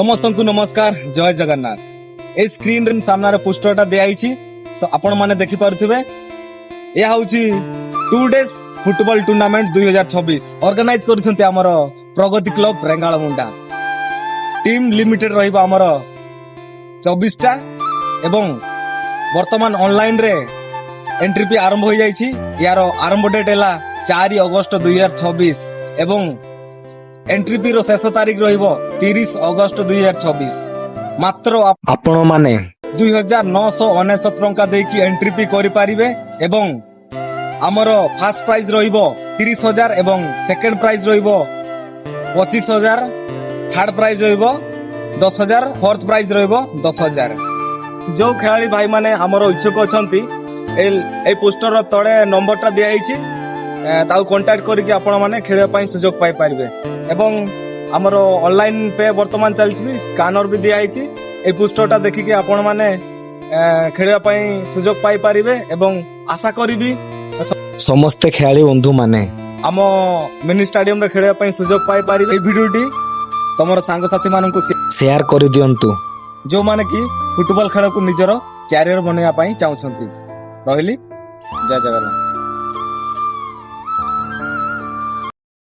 समस्त को नमस्कार जय जगन्नाथ। ए स्क्रीन रे सामने पोस्टरटा दिखाई आपण माने देखि पारुथिबे या होची 2 डेज फुटबॉल टूर्नामेंट 2026 ऑर्गेनाइज करछन्ते हमर प्रगति क्लब रेंगाळमुंडा। टीम लिमिटेड रहिबा हमर 24 टा एवं वर्तमान ऑनलाइन रे एंट्री भी आरंभ हो जाइछि। यार आरंभ डेट हैला 4 अगस्त 2026 एवं एंट्री फी रो शेष तारीख रहिबो 30 अगस्त 2026। मात्र आपण माने 2999 टंका देकी एंट्री फी करि पारिबे एवं हमर फर्स्ट प्राइज रहिबो 30,000 एवं सेकंड प्राइज रहिबो 25,000, थर्ड प्राइज रहिबो 10,000, फोर्थ प्राइज रहिबो 10,000। जो खेलाड़ी भाई माने हमर इच्छुक अछंती ए पोस्टर तळे नंबरटा दियाइछि ताऊ कांटेक्ट करके आपण माने खेलिया पई सुयोग पाई पारिबे एवं हमर ऑनलाइन पे वर्तमान चलछि स्कैनर भी दियाइछि। ए पोस्टरटा देखिके आपण माने खेलिया पई सुयोग पाई पारिबे एवं आशा करिबी समस्त खेलाड़ी बंधु माने हम मिनी स्टेडियम रे खेलिया पई सुयोग पाई पारिबे। ए वीडियोटी तमर सांग साथी माननकु शेयर करि दियंतु जो माने कि फुटबॉल खेल को निजर कैरियर बनैया पई चाहउछंती। रहिली जय जगन्नाथ।